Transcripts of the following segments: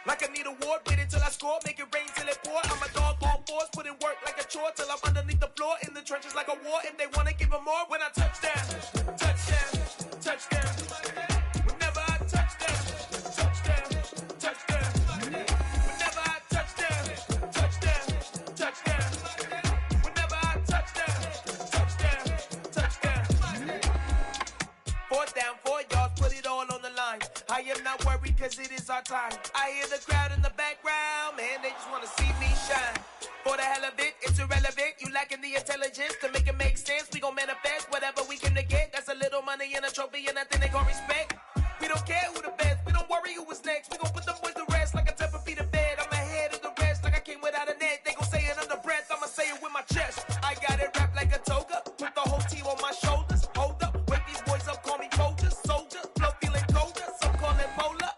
Like I need a ward, wait until I score, make it rain till it pour. I'm a dog on force, put in work like a chore till I'm underneath the floor, in the trenches like a war. If they wanna give them more, when I touch down, touchdown, touchdown. Whenever I touch down, touchdown, touchdown. Whenever I touch down, touchdown, touchdown. Whenever I touch down, touchdown, touchdown. 4th down, 4 yards, put it all on the line. I am not worried cause it is our time. I hear the crowd in the background, man, they just wanna see me shine. For the hell of it, it's irrelevant. You lacking the intelligence to make it make sense. We gon' manifest whatever we came to get. That's a little money and a trophy and nothing they gon' respect. We don't care who the best, we don't worry who was next. We gon' put the boys to rest like a temper feet of bed. I'm ahead of the rest like I came without a net. They gon' say it under breath, I'ma say it with my chest. I got it wrapped like a toga, put the whole team on my shoulders. Hold up, wake these boys up, call me Folger, soldier. Flow feeling colder, some call it polar.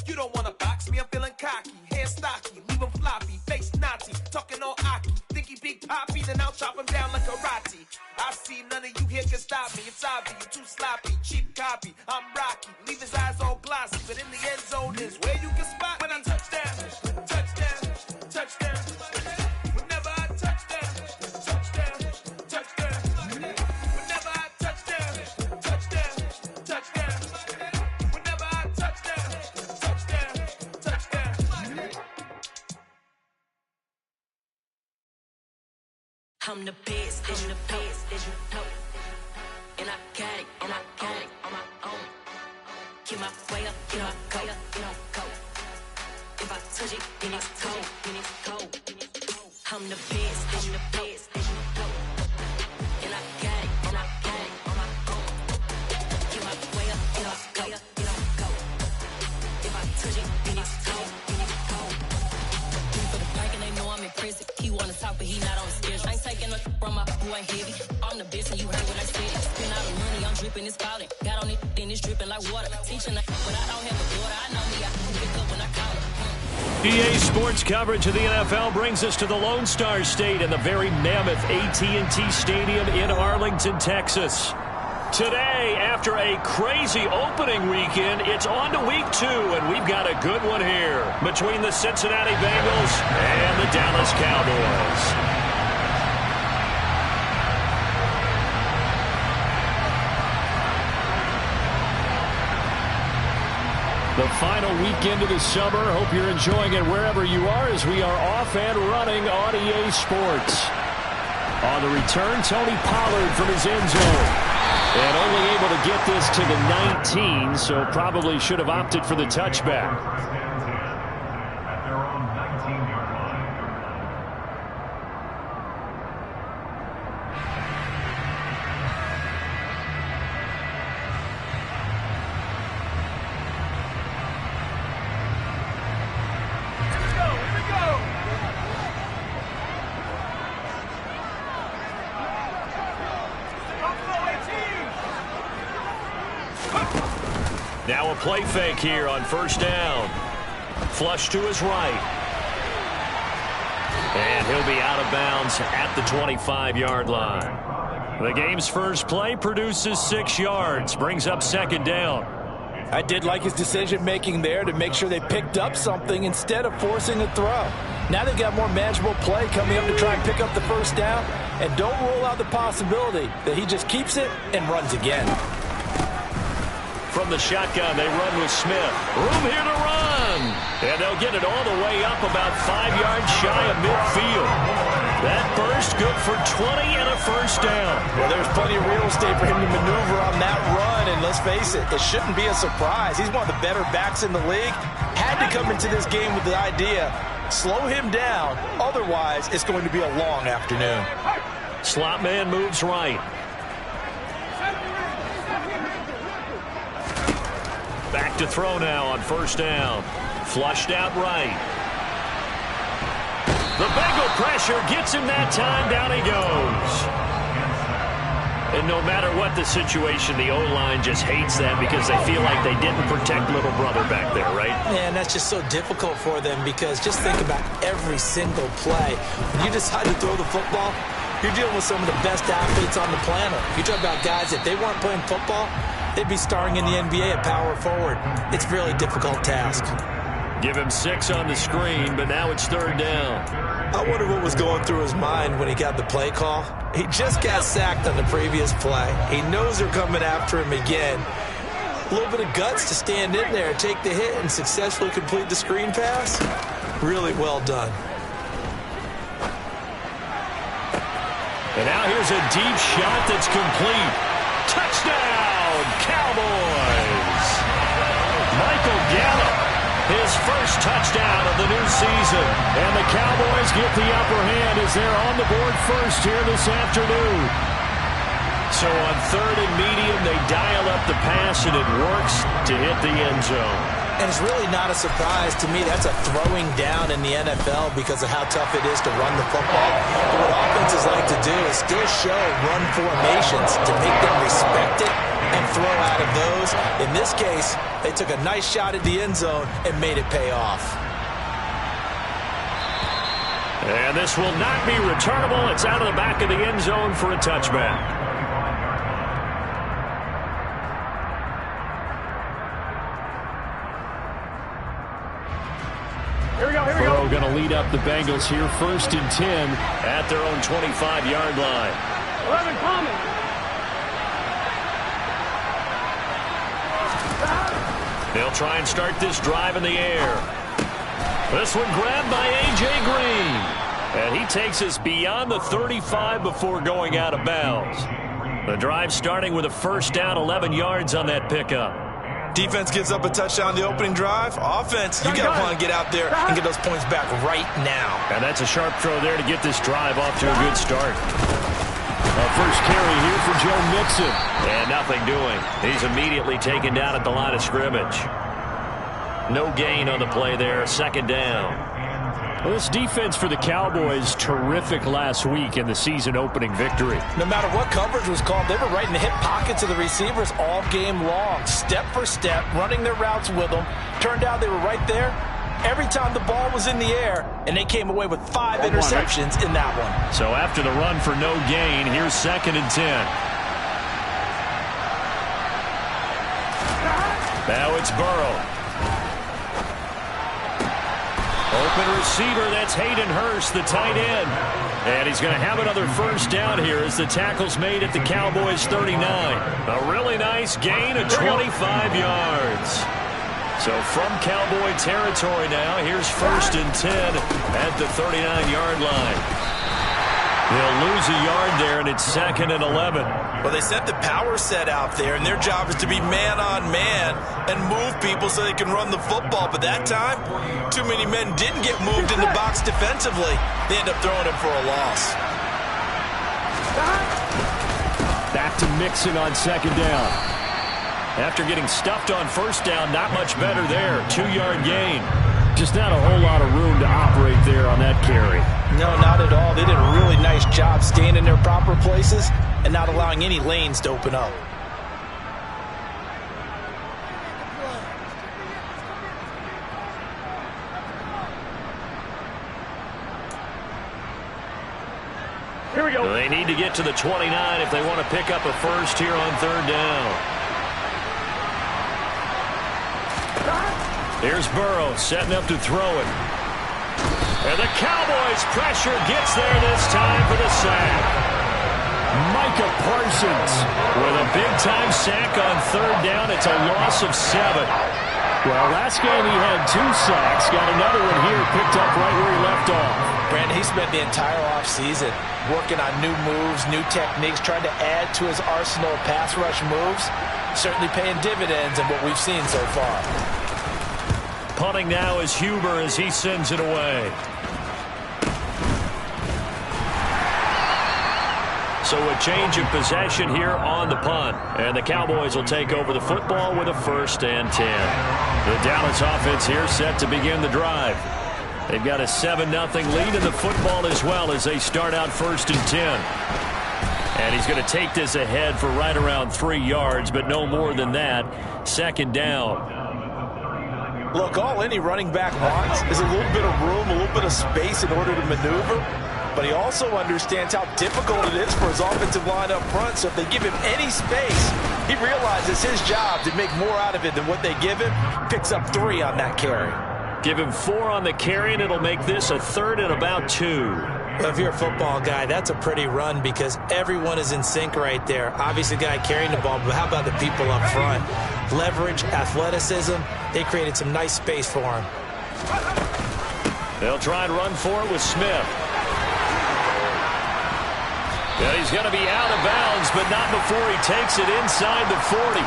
You don't wanna box me, I'm feeling cocky. Hair stocky, leave him floppy, face Nazi. Talking all Aki, think he big poppy, then I'll chop him down like karate. I see none of you here can stop me. It's obvious, you too sloppy, cheap copy. I'm Rocky, leave his eyes all glossy. But in the end zone is where you can spot when I touch down, touchdown, touchdown. Whenever I touch down, touchdown, touchdown. Whenever I touch down, touchdown, touchdown. Whenever I touch down, touchdown, touchdown. I'm the best, and you know. And I got it, and I got it on my own. Get my way up, get my go, go. If I touch it, then it's cold, I'm the best, and you know. And I got it, and I got it on my own. Get my way up, get my go. If I touch it, then it's cold, For the blank and they know I'm impressive. He wanna talk, but he not on the schedule. I ain't taking nothing from my boo, ain't heavy. I'm the best, and you heard what I said. Spend all the money, I'm dripping, it's spouting. Got on it, then it's dripping like water. Teaching her, but I don't have a daughter. I know me, I can pick up when I call her. EA Sports coverage of the NFL brings us to the Lone Star State in the very mammoth AT&T Stadium in Arlington, Texas. Today, after a crazy opening weekend, it's on to week 2, and we've got a good one here between the Cincinnati Bengals and the Dallas Cowboys. The final weekend of the summer. Hope you're enjoying it wherever you are as we are off and running on EA Sports. On the return, Tony Pollard from his end zone. And only able to get this to the 19, so probably should have opted for the touchback. Now a play fake here on first down. Flush to his right. And he'll be out of bounds at the 25-yard line. The game's first play produces 6 yards, brings up second down. I did like his decision-making there to make sure they picked up something instead of forcing a throw. Now they've got more manageable play coming up to try and pick up the first down, and don't rule out the possibility that he just keeps it and runs again. From the shotgun, they run with Smith. Room here to run. And they'll get it all the way up about 5 yards shy of midfield. That burst good for 20 and a first down. Well, there's plenty of real estate for him to maneuver on that run. And let's face it, it shouldn't be a surprise. He's one of the better backs in the league. Had to come into this game with the idea, slow him down. Otherwise, it's going to be a long afternoon. Slot man moves right. Back to throw now on first down. Flushed out right. The Bengal pressure gets him that time. Down he goes. And no matter what the situation, the O-line just hates them because they feel like they didn't protect little brother back there, right? Man, that's just so difficult for them because just think about every single play. When you decide to throw the football, you're dealing with some of the best athletes on the planet. You talk about guys, if they weren't playing football, they'd be starring in the NBA at power forward. It's a really difficult task. Give him 6 on the screen, but now it's 3rd down. I wonder what was going through his mind when he got the play call. He just got sacked on the previous play. He knows they're coming after him again. A little bit of guts to stand in there, take the hit, and successfully complete the screen pass. Really well done. And now here's a deep shot that's complete. Touchdown, Cowboys! Michael Gallup, his first touchdown of the new season. And the Cowboys get the upper hand as they're on the board first here this afternoon. So on 3rd and medium, they dial up the pass, and it works to hit the end zone. And it's really not a surprise to me. That's a throwing down in the NFL because of how tough it is to run the football. But what offenses like to do is still show run formations to make them respect it and throw out of those. In this case, they took a nice shot at the end zone and made it pay off. And this will not be returnable. It's out of the back of the end zone for a touchback. Burrow going to lead up the Bengals here, 1st and 10 at their own 25-yard line. 11 coming. They'll try and start this drive in the air. This one grabbed by A.J. Green. And he takes us beyond the 35 before going out of bounds. The drive starting with a 1st down, 11 yards on that pickup. Defense gives up a touchdown the opening drive. Offense, you got to want to get out there and get those points back right now. And that's a sharp throw there to get this drive off to a good start. A first carry here for Joe Mixon. And nothing doing. He's immediately taken down at the line of scrimmage. No gain on the play there. 2nd down. Well, this defense for the Cowboys, terrific last week in the season-opening victory. No matter what coverage was called, they were right in the hip pockets of the receivers all game long, step for step, running their routes with them. Turned out they were right there every time the ball was in the air, and they came away with 5 interceptions in that one. So after the run for no gain, here's 2nd and 10. Now it's Burrow. Open receiver, that's Hayden Hurst, the tight end. And he's going to have another 1st down here as the tackle's made at the Cowboys 39. A really nice gain of 25 yards. So from Cowboy territory now, here's 1st and 10 at the 39-yard line. They'll lose a yard there, and it's 2nd and 11. Well, they set the power set out there, and their job is to be man-on-man and move people so they can run the football. But that time, too many men didn't get moved in the box defensively. They end up throwing him for a loss. Back to Mixon on 2nd down. After getting stuffed on 1st down, not much better there. 2-yard gain. Just not a whole lot of room to operate there on that carry. No, not at all. They did a really nice job staying in their proper places and not allowing any lanes to open up. Here we go. They need to get to the 29 if they want to pick up a 1st here on 3rd down. Here's Burrow setting up to throw it. And the Cowboys' pressure gets there this time for the sack. Micah Parsons with a big-time sack on 3rd down. It's a loss of 7. Well, last game he had 2 sacks. Got another one here picked up right where he left off. Brandon, he spent the entire offseason working on new moves, new techniques, trying to add to his arsenal of pass rush moves. Certainly paying dividends in what we've seen so far. Punting now is Huber as he sends it away. So a change of possession here on the punt. And the Cowboys will take over the football with a 1st and 10. The Dallas offense here set to begin the drive. They've got a 7-0 lead in the football as well as they start out 1st and 10. And he's going to take this ahead for right around 3 yards, but no more than that. 2nd down. Look, all any running back wants is a little bit of room, a little bit of space in order to maneuver. But he also understands how difficult it is for his offensive line up front. So if they give him any space, he realizes his job to make more out of it than what they give him. Picks up 3 on that carry. Give him 4 on the carry, and it'll make this a 3rd and about 2. Well, if you're a football guy, that's a pretty run because everyone is in sync right there. Obviously, the guy carrying the ball, but how about the people up front? Leverage, athleticism, they created some nice space for him. They'll try and run for it with Smith. Yeah, he's going to be out of bounds, but not before he takes it inside the 40.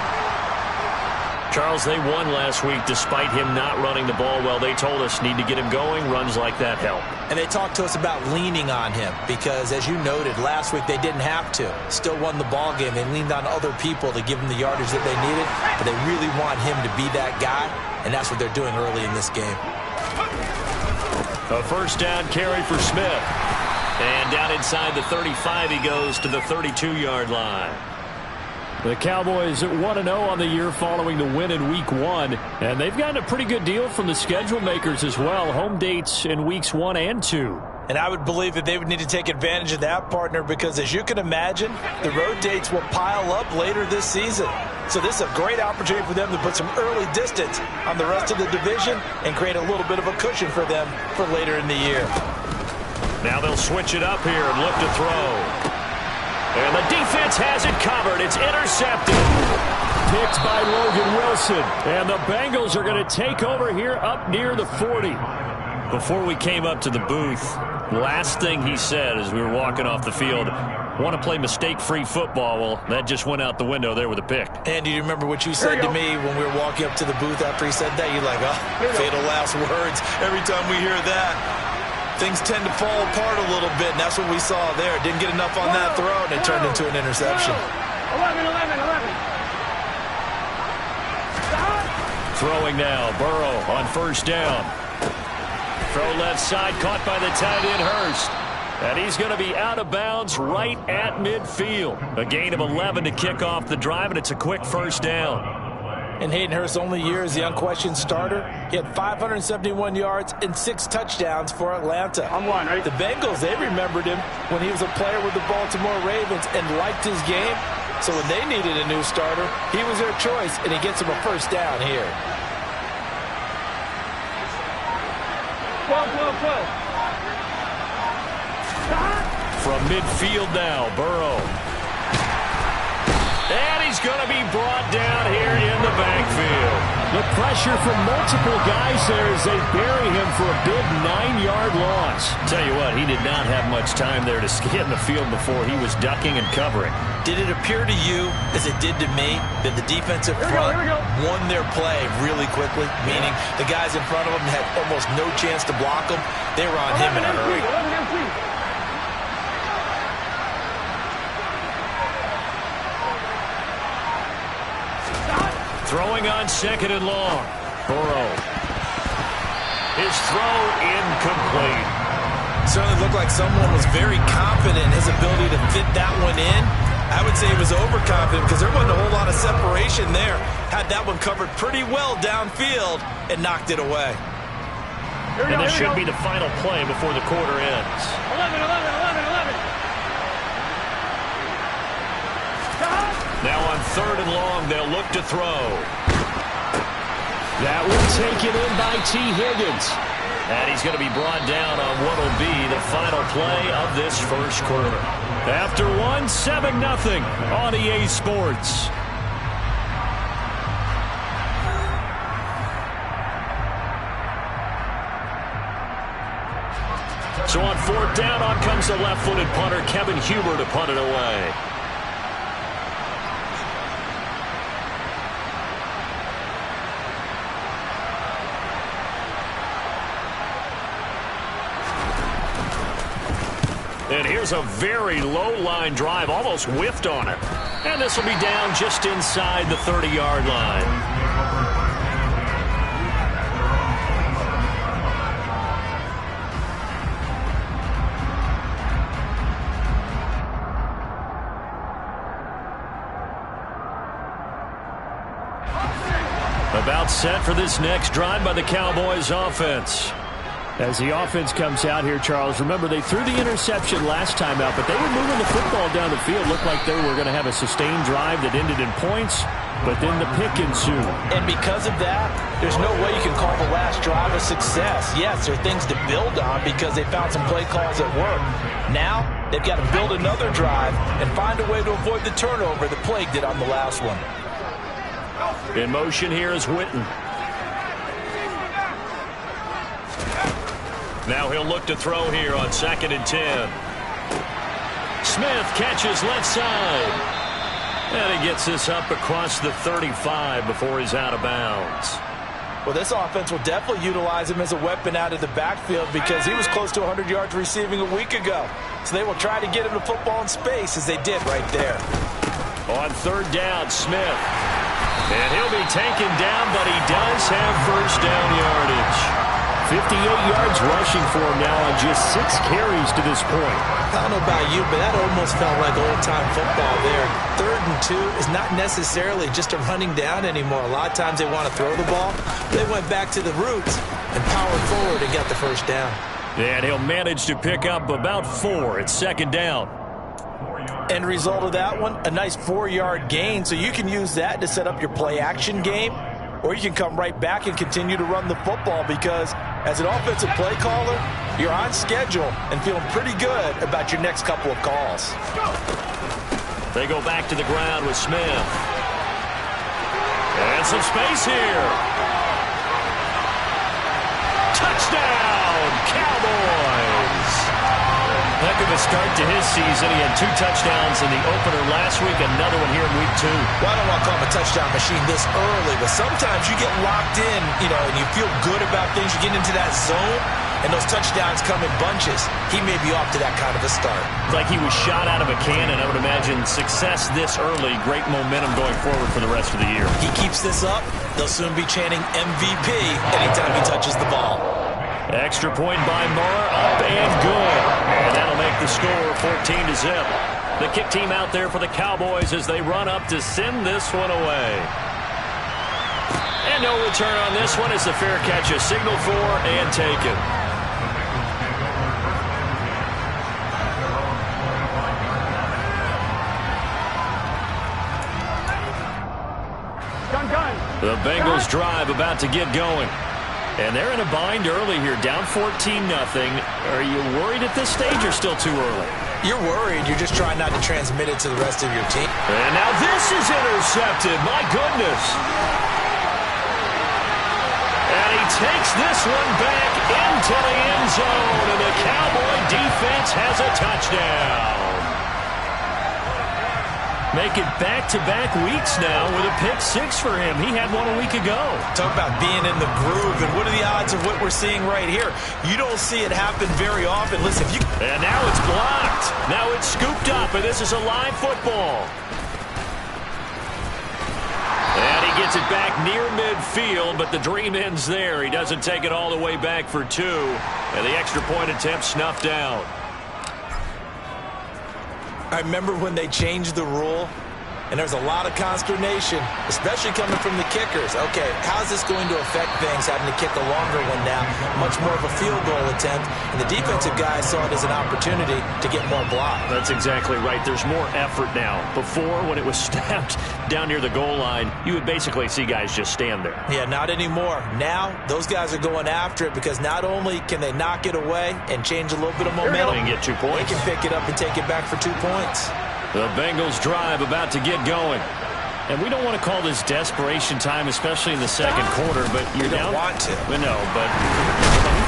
Charles, they won last week despite him not running the ball well. They told us need to get him going. Runs like that help. And they talked to us about leaning on him because, as you noted, last week they didn't have to. Still won the ball game. They leaned on other people to give them the yardage that they needed, but they really want him to be that guy, and that's what they're doing early in this game. A first down carry for Smith. And down inside the 35, he goes to the 32-yard line. The Cowboys 1-0 on the year following the win in Week 1. And they've gotten a pretty good deal from the schedule makers as well. Home dates in Weeks 1 and 2. And I would believe that they would need to take advantage of that, partner, because as you can imagine, the road dates will pile up later this season. So this is a great opportunity for them to put some early distance on the rest of the division and create a little bit of a cushion for them for later in the year. Now they'll switch it up here and look to throw. And the defense has it covered. It's intercepted. Picked by Logan Wilson. And the Bengals are going to take over here up near the 40. Before we came up to the booth, last thing he said as we were walking off the field, want to play mistake-free football. Well, that just went out the window there with a pick. And do you remember what you said to me when we were walking up to the booth after he said that? You're like, oh, fatal last words. Every time we hear that, things tend to fall apart a little bit, and that's what we saw there. Didn't get enough on that throw, and it turned into an interception. 11. Throwing now, Burrow on first down. Throw left side, caught by the tight end Hurst. And he's going to be out of bounds right at midfield. A gain of 11 to kick off the drive, and it's a quick first down. In Hayden Hurst's only year as the unquestioned starter, he had 571 yards and 6 touchdowns for Atlanta. I'm one, right? The Bengals, they remembered him when he was a player with the Baltimore Ravens and liked his game. So when they needed a new starter, he was their choice, and he gets them a first down here. 12. From midfield now, Burrow. And he's going to be brought down here in the backfield. The pressure from multiple guys there as they bury him for a big 9-yard loss. Tell you what, he did not have much time there to get in the field before he was ducking and covering. Did it appear to you, as it did to me, that the defensive front won their play really quickly? Meaning the guys in front of them had almost no chance to block him. They were on him in a hurry. Throwing on second and long. Burrow. His throw incomplete. Certainly looked like someone was very confident in his ability to fit that one in. I would say he was overconfident because there wasn't a whole lot of separation there. Had that one covered pretty well downfield and knocked it away. And this should be the final play before the quarter ends. 11. Now on third and long, they'll look to throw. That one taken in by T. Higgins. And he's going to be brought down on what will be the final play of this first quarter. After 7-0 on EA Sports. So on fourth down, on comes the left-footed punter, Kevin Huber, to punt it away. And here's a very low-line drive, almost whiffed on it. And this will be down just inside the 30-yard line. About set for this next drive by the Cowboys offense. As the offense comes out here, Charles, remember they threw the interception last time out, but they were moving the football down the field. Looked like they were going to have a sustained drive that ended in points, but then the pick ensued. And because of that, there's no way you can call the last drive a success. Yes, there are things to build on because they found some play calls that work. Now, they've got to build another drive and find a way to avoid the turnover that plagued it on the last one. In motion here is Witten. Now he'll look to throw here on 2nd and 10. Smith catches left side. And he gets this up across the 35 before he's out of bounds. Well, this offense will definitely utilize him as a weapon out of the backfield because he was close to 100 yards receiving a week ago. So they will try to get him the football in space as they did right there. On 3rd down, Smith. And he'll be taken down, but he does have first down yardage. 58 yards rushing for him now on just 6 carries to this point. I don't know about you, but that almost felt like old-time football there. 3rd and 2 is not necessarily just a running down anymore. A lot of times they want to throw the ball. They went back to the roots and powered forward and got the first down. And he'll manage to pick up about 4 at 2nd down. End result of that one, a nice 4-yard gain, so you can use that to set up your play-action game, or you can come right back and continue to run the football because as an offensive play caller, you're on schedule and feeling pretty good about your next couple of calls. They go back to the ground with Smith. And some space here. Touchdown, Cowboys! Heck of a start to his season. He had 2 touchdowns in the opener last week, another one here in week 2. Well, I don't want to call him a touchdown machine this early, but sometimes you get locked in, and you feel good about things. You get into that zone, and those touchdowns come in bunches. He may be off to that kind of a start. Like he was shot out of a cannon. I would imagine success this early, great momentum going forward for the rest of the year. He keeps this up, they'll soon be chanting MVP anytime he touches the ball. Extra point by Murr, up and good. And that'll make the score 14-0. The kick team out there for the Cowboys as they run up to send this one away. And no return on this one as the fair catch is signaled for and taken. The Bengals drive about to get going. And they're in a bind early here, down 14-0. Are you worried at this stage or still too early? You're worried. You're just trying not to transmit it to the rest of your team. And now this is intercepted. My goodness. And he takes this one back into the end zone. And the Cowboy defense has a touchdown. Make it back-to-back weeks now with a pick-6 for him. He had one a week ago. Talk about being in the groove, and what are the odds of what we're seeing right here? You don't see it happen very often. Listen, if you... And now it's blocked. Now it's scooped up, and this is a live football. And he gets it back near midfield, but the dream ends there. He doesn't take it all the way back for 2, and the extra point attempt snuffed out. I remember when they changed the rule, and there was a lot of consternation, especially coming from the kickers. Okay, how's this going to affect things, having to kick a longer one now, much more of a field goal attempt, and the defensive guys saw it as an opportunity to get more block. That's exactly right. There's more effort now. Before, when it was snapped down near the goal line, you would basically see guys just stand there. Yeah, not anymore. Now, those guys are going after it because not only can they knock it away and change a little bit of momentum, and get 2 points. They can pick it up and take it back for 2 points. The Bengals drive about to get going. And we don't want to call this desperation time, especially in the second quarter, but you're down. You don't want to. We know, but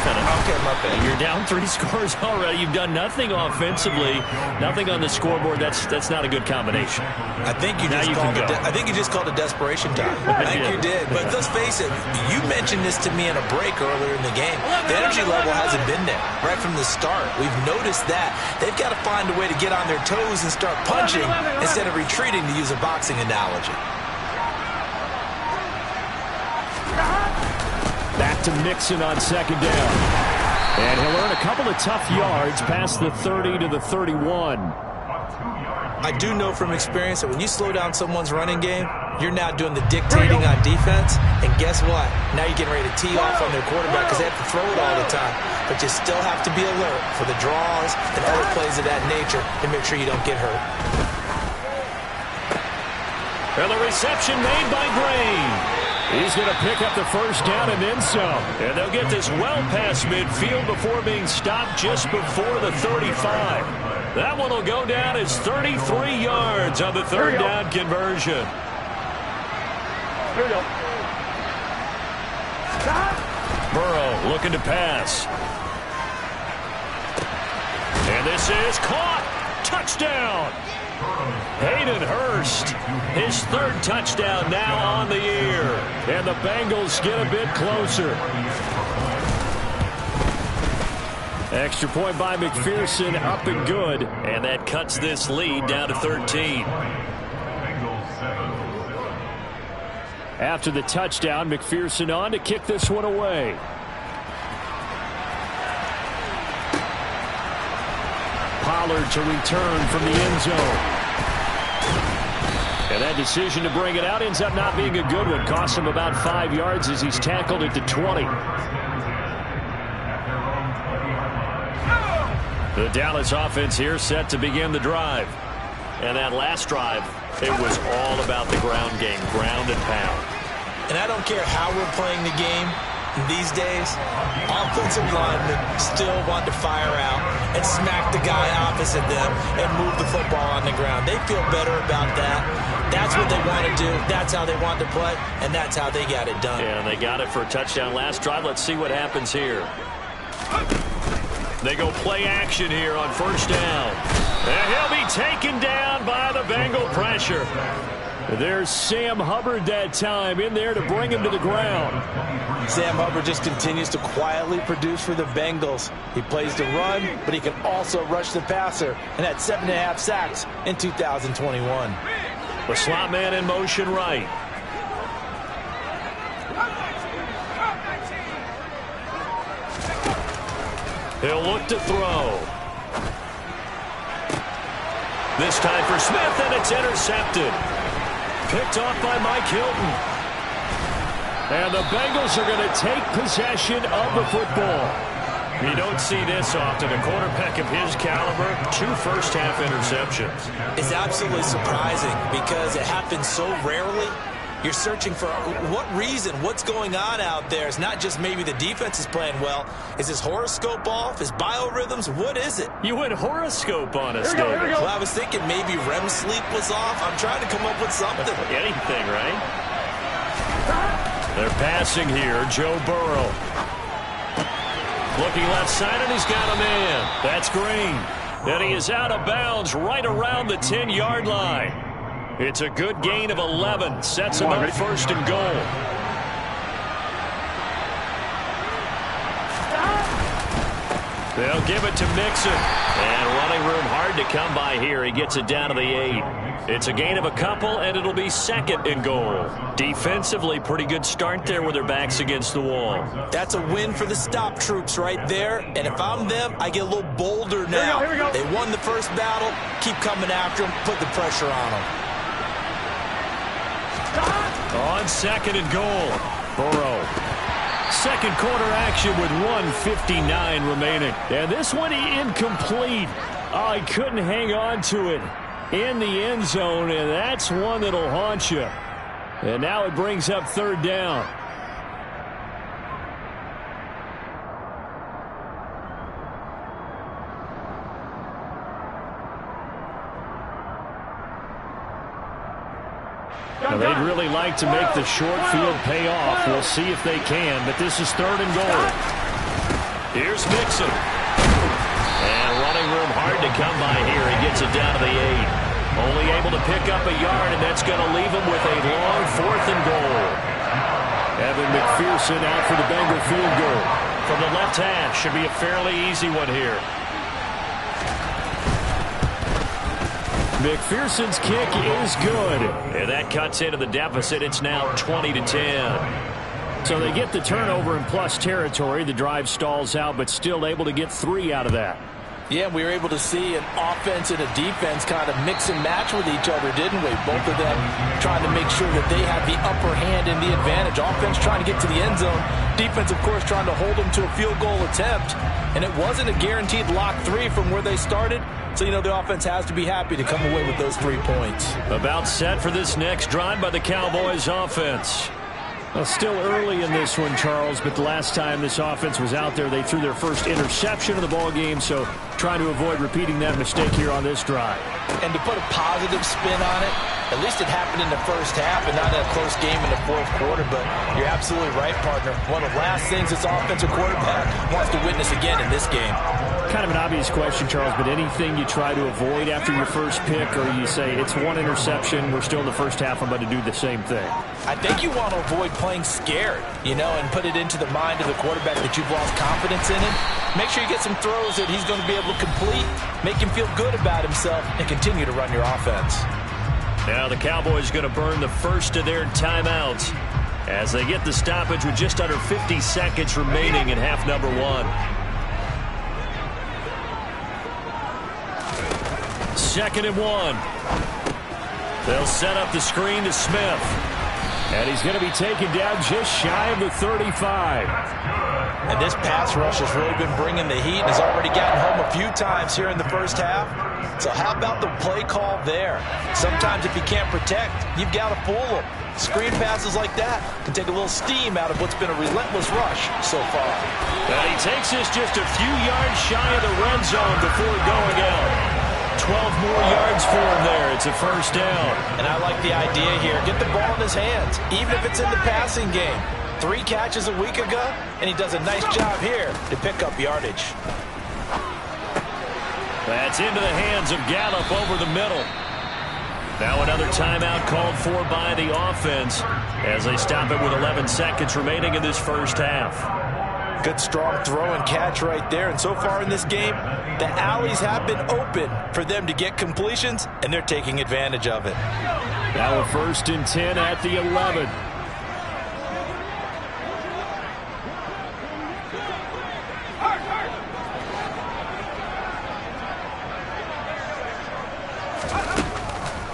okay, my bad. You're down 3 scores already. You've done nothing offensively, nothing on the scoreboard. That's not a good combination. I think you just called it desperation time. I think you did. But let's face it, you mentioned this to me in a break earlier in the game. The energy level hasn't been there right from the start. We've noticed that. They've got to find a way to get on their toes and start punching instead of retreating, to use a boxing analogy. Back to Mixon on 2nd down. And he'll earn a couple of tough yards past the 30 to the 31. I do know from experience that when you slow down someone's running game, You're now doing the dictating on defense, and guess what? Now you're getting ready to tee off on their quarterback because they have to throw it all the time. But you still have to be alert for the draws and other plays of that nature to make sure you don't get hurt. And the reception made by Gray. He's going to pick up the first down and then some. And they'll get this well past midfield before being stopped just before the 35. That one will go down as 33 yards on the third down conversion. Here we go. Burrow looking to pass. And this is caught. Touchdown. Hayden Hurst, his third touchdown now on the year. And the Bengals get a bit closer. Extra point by McPherson, up and good. And that cuts this lead down to 13. After the touchdown, McPherson on to kick this one away. Pollard to return from the end zone. And that decision to bring it out ends up not being a good one. Costs him about 5 yards as he's tackled at the 20. The Dallas offense here set to begin the drive. And that last drive, it was all about the ground game, ground and pound. And I don't care how we're playing the game these days, offensive linemen still want to fire out and smack the guy opposite them and move the football on the ground. They feel better about that. That's what they want to do. That's how they want to play, and that's how they got it done. Yeah, and they got it for a touchdown last drive. Let's see what happens here. They go play action here on first down. And he'll be taken down by the Bengal pressure. There's Sam Hubbard that time in there to bring him to the ground. Sam Hubbard just continues to quietly produce for the Bengals. He plays the run, but he can also rush the passer, and had 7.5 sacks in 2021. The slot man in motion right. He'll look to throw. This time for Smith, and it's intercepted. Picked off by Mike Hilton. And the Bengals are going to take possession of the football. You don't see this often. A quarterback of his caliber, 2 first-half interceptions. It's absolutely surprising because it happens so rarely. You're searching for what reason, what's going on out there. It's not just maybe the defense is playing well. Is his horoscope off? His biorhythms? What is it? You went horoscope on us, David. Well, I was thinking maybe REM sleep was off. I'm trying to come up with something. Anything, right? They're passing here. Joe Burrow. Looking left side, and he's got a man. That's Green. And he is out of bounds right around the 10-yard line. It's a good gain of 11. Sets him up first and goal. They'll give it to Mixon. And running room hard to come by here. He gets it down to the 8. It's a gain of a couple, and it'll be second and goal. Defensively, pretty good start there with their backs against the wall. That's a win for the stop troops right there. And if I'm them, I get a little bolder now. Here we go. They won the first battle. Keep coming after them. Put the pressure on them. On second and goal, Burrow. Second quarter action with 1:59 remaining. And this one incomplete. Oh, he couldn't hang on to it in the end zone, and that's one that'll haunt you. And now it brings up third down. Now, they'd really like to make the short field pay off. We'll see if they can, but this is third and goal. Here's Mixon. And running room hard to come by here. He gets it down to the 8. Only able to pick up a yard, and that's going to leave him with a long fourth and goal. Evan McPherson out for the Bengal field goal. From the left half, should be a fairly easy one here. McPherson's kick is good. And that cuts into the deficit. It's now 20-10. So they get the turnover in plus territory. The drive stalls out, but still able to get 3 out of that. Yeah, we were able to see an offense and a defense kind of mix and match with each other, didn't we? Both of them trying to make sure that they have the upper hand and the advantage. Offense trying to get to the end zone. Defense, of course, trying to hold them to a field goal attempt. And it wasn't a guaranteed lock 3 from where they started. So, the offense has to be happy to come away with those 3 points. About set for this next drive by the Cowboys offense. Well, still early in this one, Charles, but the last time this offense was out there, they threw their first interception of the ball game, so trying to avoid repeating that mistake here on this drive. And to put a positive spin on it, at least it happened in the first half and not in a close game in the fourth quarter, but you're absolutely right, partner. One of the last things this offensive quarterback wants to witness again in this game. Kind of an obvious question, Charles, but anything you try to avoid after your first pick, or you say it's one interception, we're still in the first half, I'm about to do the same thing? I think you want to avoid playing scared, and put it into the mind of the quarterback that you've lost confidence in him. Make sure you get some throws that he's going to be able to complete, make him feel good about himself, and continue to run your offense. Now the Cowboys going to burn the first of their timeouts as they get the stoppage with just under 50 seconds remaining in half number 1. Second and 1. They'll set up the screen to Smith. And he's going to be taken down just shy of the 35. And this pass rush has really been bringing the heat and has already gotten home a few times here in the first half. So how about the play call there? Sometimes if you can't protect, you've got to fool them. Screen passes like that can take a little steam out of what's been a relentless rush so far. And he takes this just a few yards shy of the red zone before going out. 12 more yards for him there. It's a first down. And I like the idea here. Get the ball in his hands, even if it's in the passing game. 3 catches a week ago, and he does a nice job here to pick up yardage. That's into the hands of Gallup over the middle. Now another timeout called for by the offense as they stop it with 11 seconds remaining in this first half. Good strong throw and catch right there. And so far in this game, the alleys have been open for them to get completions, and they're taking advantage of it. Now a 1st and 10 at the 11.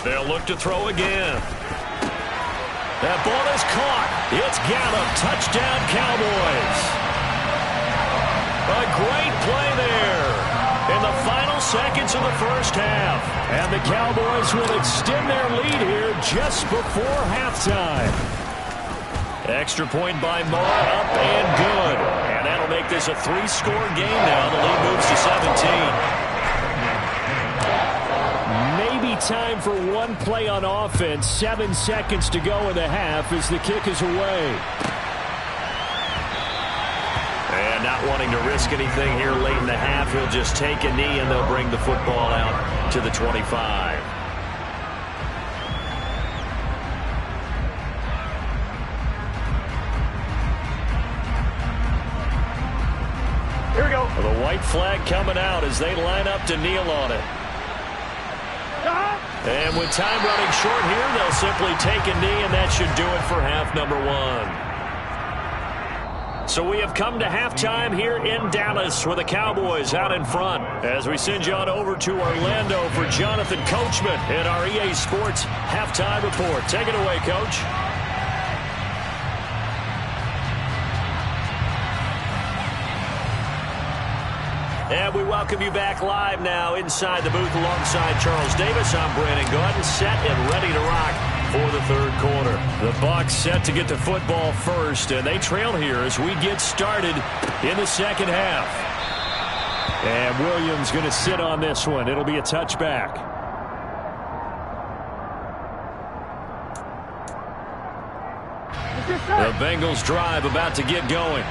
They'll look to throw again. That ball is caught. It's Gallup. Touchdown, Cowboys. A great play there in the final seconds of the first half. And the Cowboys will extend their lead here just before halftime. Extra point by Moore, up and good. And that'll make this a 3-score game now. The lead moves to 17. Maybe time for one play on offense. 7 seconds to go in the half as the kick is away. And not wanting to risk anything here late in the half, he'll just take a knee and they'll bring the football out to the 25. Here we go. Well, the white flag coming out as they line up to kneel on it. And with time running short here, they'll simply take a knee, and that should do it for half number 1. So we have come to halftime here in Dallas with the Cowboys out in front as we send you on over to Orlando for Jonathan Coachman in our EA Sports Halftime Report. Take it away, Coach. And we welcome you back live now inside the booth alongside Charles Davis. I'm Brandon Gordon, set and ready to rock for the third quarter. The Bucs set to get the football first, and they trail here as we get started in the second half. And Williams going to sit on this one. It'll be a touchback. The Bengals drive about to get going.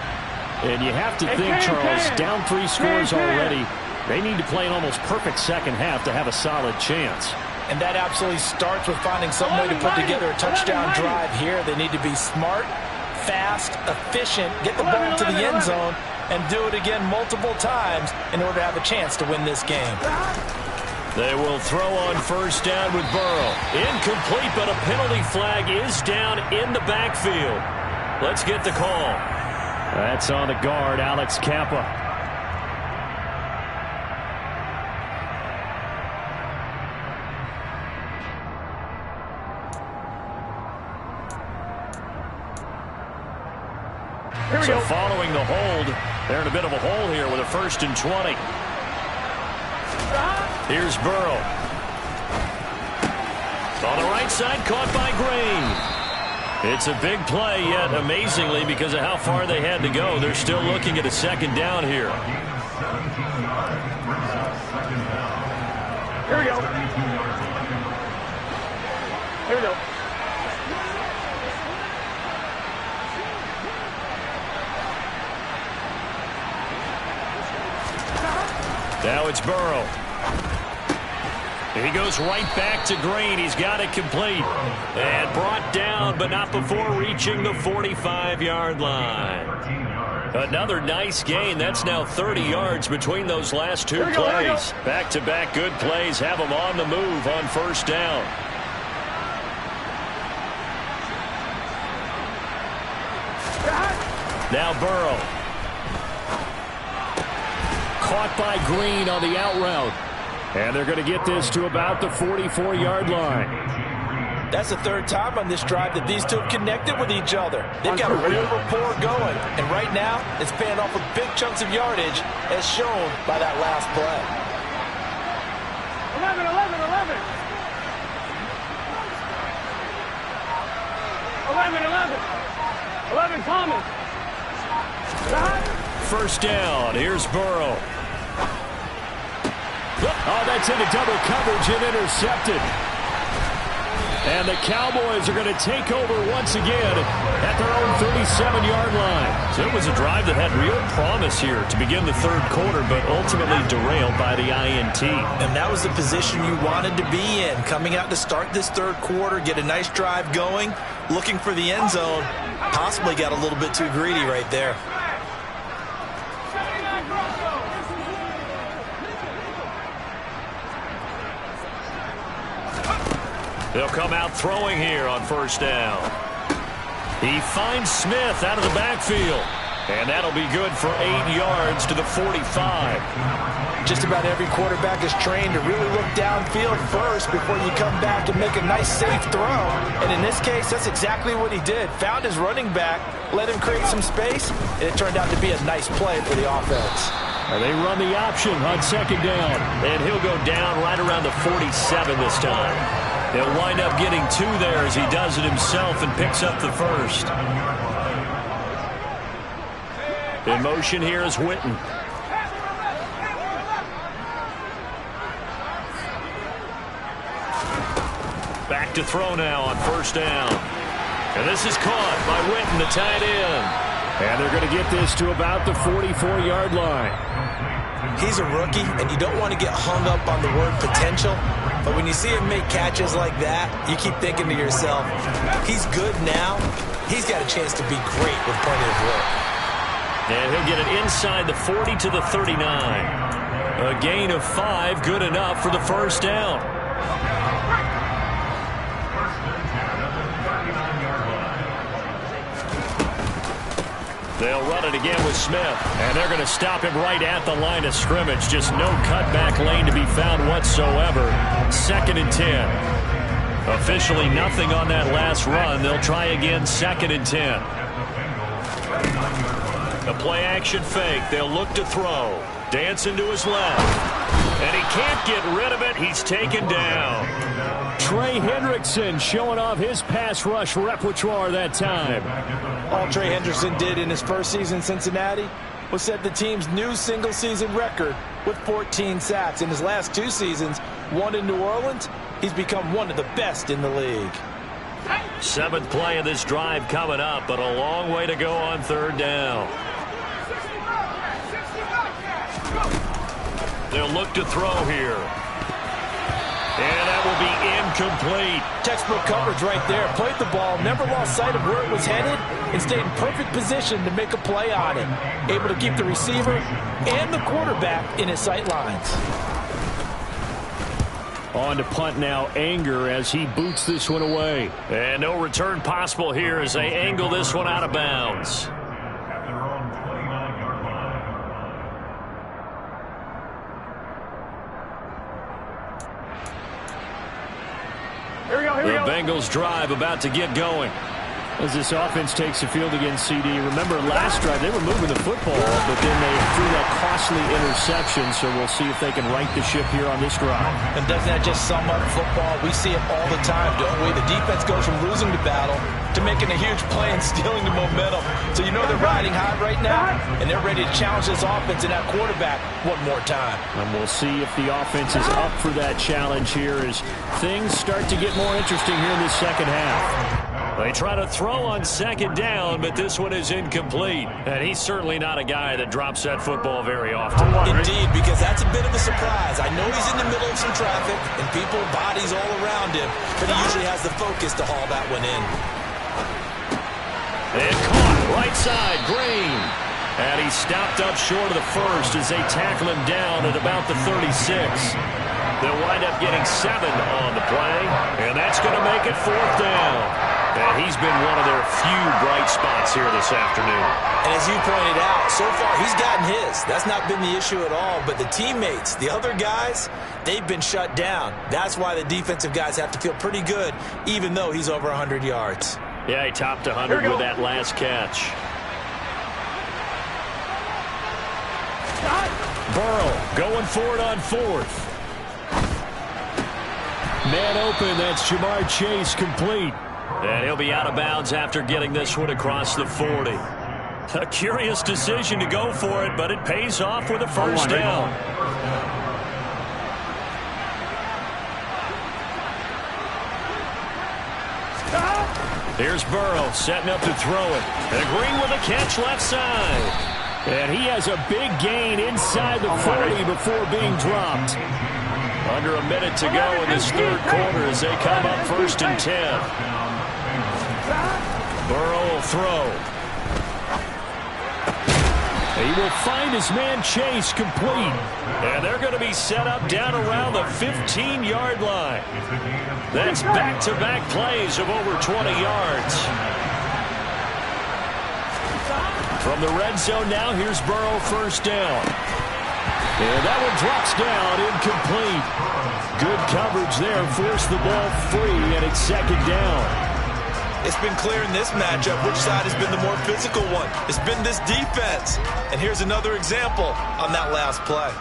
And you have to think, Charles, down 3 scores already. They need to play an almost perfect second half to have a solid chance. And that absolutely starts with finding some way to put together a touchdown drive here. They need to be smart, fast, efficient, get the ball to the end zone, and do it again multiple times in order to have a chance to win this game. They will throw on first down with Burrow. Incomplete, but a penalty flag is down in the backfield. Let's get the call. That's on the guard, Alex Kappa. So following the hold, they're in a bit of a hole here with a 1st and 20. Here's Burrow. On the right side, caught by Green. It's a big play, yet amazingly, because of how far they had to go, they're still looking at a 2nd down here. Here we go. Here we go. Now it's Burrow. He goes right back to Green. He's got it complete. And brought down, but not before reaching the 45-yard line. Another nice gain. That's now 30 yards between those last 2 plays. Back-to-back good plays have them on the move on 1st down. Now Burrow. Caught by Green on the out route. And they're going to get this to about the 44-yard line. That's the 3rd time on this drive that these two have connected with each other. They've got a real rapport going. And right now, it's paying off with big chunks of yardage, as shown by that last play. 11, 11, 11. 11, 11. 11 common. 1st down. Here's Burrow. Oh, that's into double coverage and intercepted. And the Cowboys are going to take over once again at their own 37-yard line. So it was a drive that had real promise here to begin the 3rd quarter, but ultimately derailed by the INT. And that was the position you wanted to be in, coming out to start this 3rd quarter, get a nice drive going, looking for the end zone. Possibly got a little bit too greedy right there. They'll come out throwing here on 1st down. He finds Smith out of the backfield. And that'll be good for 8 yards to the 45. Just about every quarterback is trained to really look downfield first before you come back and make a nice, safe throw. And in this case, that's exactly what he did. Found his running back, let him create some space, and it turned out to be a nice play for the offense. And they run the option on 2nd down. And he'll go down right around the 47 this time. He'll wind up getting 2 there as he does it himself and picks up the 1st. In motion here is Witten. Back to throw now on 1st down. And this is caught by Witten, the tight end. And they're going to get this to about the 44-yard line. He's a rookie, and you don't want to get hung up on the word potential. But when you see him make catches like that, you keep thinking to yourself, he's good now. He's got a chance to be great with plenty of work. And he'll get it inside the 40 to the 39. A gain of 5, good enough for the 1st down. They'll run it again with Smith. And they're going to stop him right at the line of scrimmage. Just no cutback lane to be found whatsoever. 2nd and 10. Officially nothing on that last run. They'll try again 2nd and 10. The play-action fake. They'll look to throw. Dancing to his left. And he can't get rid of it. He's taken down. Trey Hendrickson showing off his pass rush repertoire that time. All Trey Hendrickson did in his first season in Cincinnati was set the team's new single-season record with 14 sacks. In his last 2 seasons, 1 in New Orleans, he's become one of the best in the league. 7th play of this drive coming up, but a long way to go on 3rd down. They'll look to throw here. And that will be incomplete. Textbook coverage right there. Played the ball, never lost sight of where it was headed, and stayed in perfect position to make a play on it. Able to keep the receiver and the quarterback in his sight lines. On to punt now, Anger, as he boots this one away. And no return possible here as they angle this one out of bounds. Here we go, here we The go. Bengals drive about to get going. As this offense takes the field against CD, remember last drive they were moving the football, but then they threw that costly interception, so we'll see if they can right the ship here on this drive. And doesn't that just sum up football? We see it all the time, don't we? The defense goes from losing the battle to making a huge play and stealing the momentum. So you know they're riding high right now, and they're ready to challenge this offense and that quarterback one more time. And we'll see if the offense is up for that challenge here as things start to get more interesting here in the second half. They try to throw on second down, but this one is incomplete. And he's certainly not a guy that drops that football very often. Indeed, because that's a bit of a surprise. I know he's in the middle of some traffic and people, bodies all around him, but he usually has the focus to haul that one in. And caught right side, Green. And he stopped up short of the first as they tackle him down at about the 36. They'll wind up getting 7 on the play, and that's going to make it 4th down. And he's been one of their few bright spots here this afternoon. And as you pointed out, so far he's gotten his. That's not been the issue at all. But the teammates, the other guys, they've been shut down. That's why the defensive guys have to feel pretty good, even though he's over 100 yards. Yeah, he topped 100 with that last catch. Burrow going for it on 4th. Man open, that's Jamar Chase complete. And he'll be out of bounds after getting this one across the 40. A curious decision to go for it, but it pays off with a first down. Here's Burrow setting up to throw it. And Green with a catch left side. And he has a big gain inside the 40 before being dropped. Under a minute to go in this third quarter as they come up 1st and 10. Burrow will throw. He will find his man Chase complete. And they're going to be set up down around the 15-yard line. That's back-to-back plays of over 20 yards. From the red zone now, here's Burrow, first down. And that one drops down, incomplete. Good coverage there, forced the ball free, and it's 2nd down. It's been clear in this matchup which side has been the more physical one. It's been this defense. And here's another example on that last play.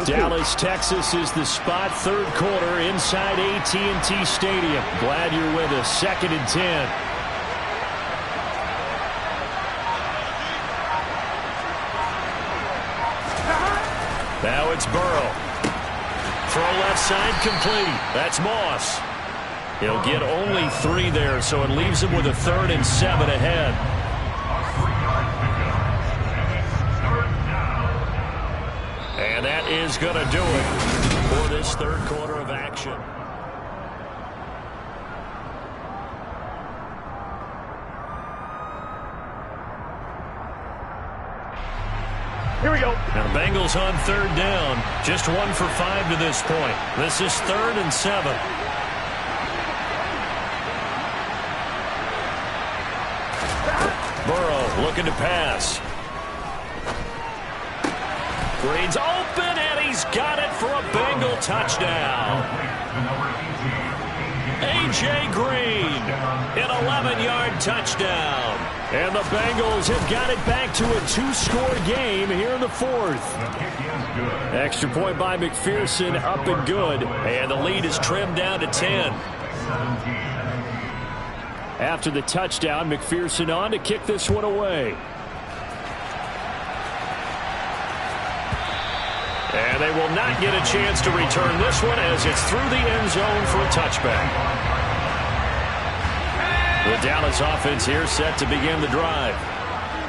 Dallas, Texas is the spot, third quarter inside AT&T Stadium. Glad you're with us. 2nd and 10. Now it's Burrow. Throw left side complete. That's Moss. He'll get only 3 there, so it leaves him with a 3rd and 7 ahead. And that is going to do it for this third quarter of action. Here we go. Now the Bengals on 3rd down. Just 1 for 5 to this point. This is 3rd and 7. Burrow looking to pass. Green's open, and he's got it for a Bengal touchdown. A.J. Green, an 11-yard touchdown. And the Bengals have got it back to a 2-score game here in the 4th. Extra point by McPherson, up and good. And the lead is trimmed down to 10. After the touchdown, McPherson on to kick this one away. And they will not get a chance to return this one as it's through the end zone for a touchback. The Dallas offense here set to begin the drive.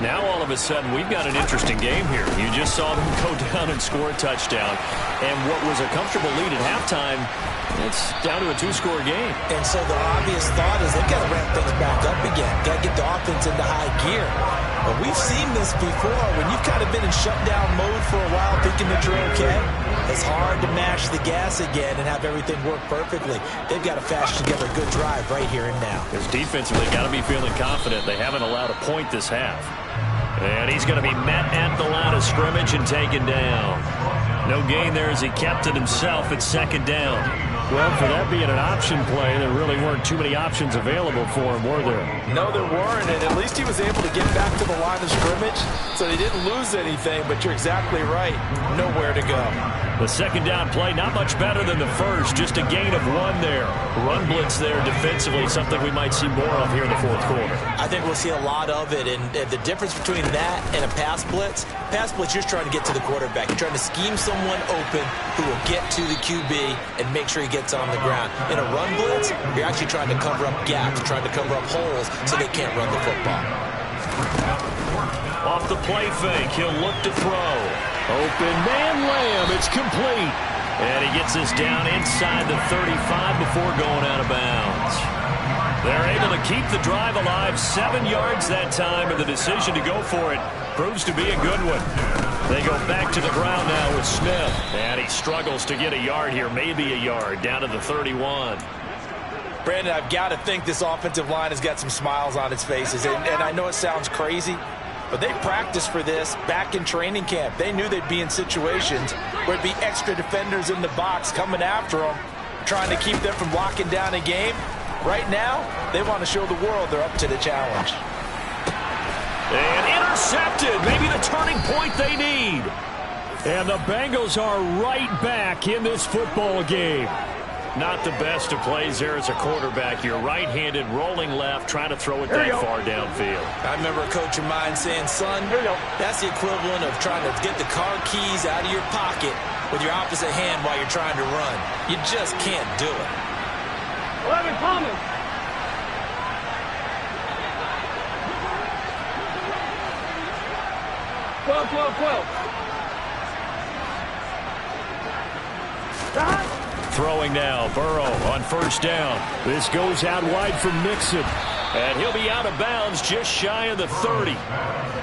Now all of a sudden we've got an interesting game here. You just saw them go down and score a touchdown. And what was a comfortable lead at halftime, it's down to a 2-score game. And so the obvious thought is they've got to ramp things back up again. Got to get the offense into high gear. But we've seen this before. When you've kind of been in shutdown mode for a while thinking that you're okay, it's hard to mash the gas again and have everything work perfectly. They've got to fashion together a good drive right here and now. Because defensively, got to be feeling confident. They haven't allowed a point this half. And he's going to be met at the line of scrimmage and taken down. No gain there as he kept it himself at second down. Well, for that being an option play, there really weren't too many options available for him, were there? No, there weren't, and at least he was able to get back to the line of scrimmage, so he didn't lose anything, but you're exactly right. Nowhere to go. The second down play, not much better than the first, just a gain of 1 there. Run blitz there defensively, something we might see more of here in the fourth quarter. I think we'll see a lot of it, and the difference between that and a pass blitz, you're just trying to get to the quarterback. You're trying to scheme someone open who will get to the QB and make sure he gets on the ground. In a run blitz, you're actually trying to cover up gaps, trying to cover up holes so they can't run the football. Off the play fake, he'll look to throw. Open man Lamb, it's complete. And he gets this down inside the 35 before going out of bounds. They're able to keep the drive alive, 7 yards that time, and the decision to go for it proves to be a good one. They go back to the ground now with Smith. And he struggles to get a yard here, maybe a yard, down to the 31. Brandon, I've got to think this offensive line has got some smiles on its faces. And I know it sounds crazy, but they practiced for this back in training camp. They knew they'd be in situations where it'd be extra defenders in the box coming after them, trying to keep them from locking down a game. Right now, they want to show the world they're up to the challenge. And intercepted, maybe the turning point they need. And the Bengals are right back in this football game. Not the best of plays there as a quarterback. You're right-handed, rolling left, trying to throw it that far downfield. I remember a coach of mine saying, son, that's the equivalent of trying to get the car keys out of your pocket with your opposite hand while you're trying to run. You just can't do it. 11 Thomas. Throwing now, Burrow on first down. This goes out wide for Mixon. And he'll be out of bounds just shy of the 30.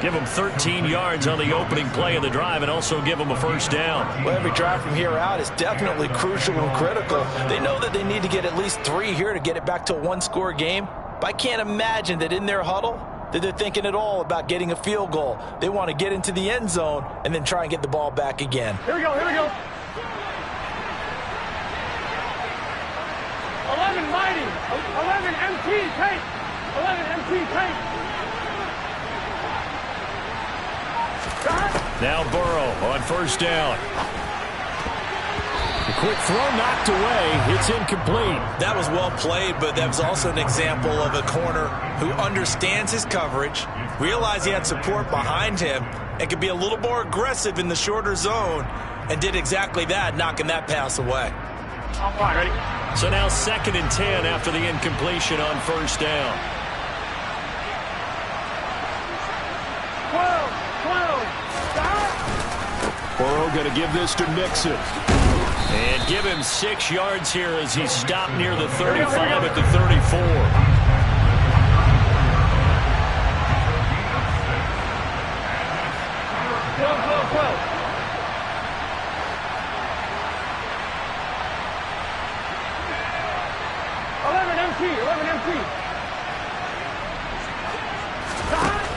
Give him 13 yards on the opening play of the drive and also give him a first down. Well, every drive from here out is definitely crucial and critical. They know that they need to get at least 3 here to get it back to a 1-score game. But I can't imagine that in their huddle that they're thinking at all about getting a field goal. They want to get into the end zone and then try and get the ball back again. Here we go. 11 Mighty. 11 MT Tank. 11 MT Tank. Now Burrow on first down. The quick throw knocked away. It's incomplete. That was well played, but that was also an example of a corner who understands his coverage, realized he had support behind him, and could be a little more aggressive in the shorter zone, and did exactly that, knocking that pass away. All right, ready? So now 2nd and 10 after the incompletion on first down. 12. Burrow going to give this to Mixon. And give him 6 yards here as he stopped near the 35 at the 34.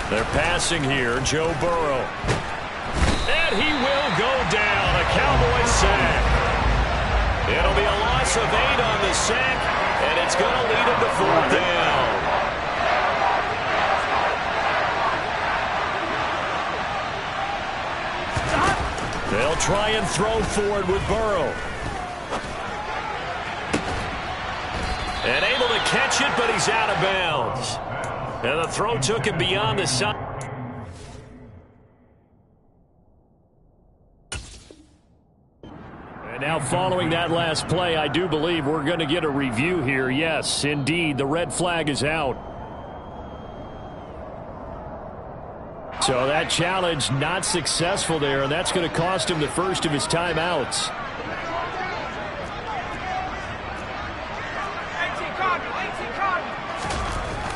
They're passing here, Joe Burrow. And he will go down, a Cowboy sack. It'll be a loss of 8 on the sack, and it's going to lead him to 4th down. They'll try and throw forward with Burrow. And able to catch it, but he's out of bounds. And the throw took him beyond the side. And now following that last play, I do believe we're going to get a review here. Yes, indeed, the red flag is out. So that challenge not successful there, and that's going to cost him the first of his timeouts.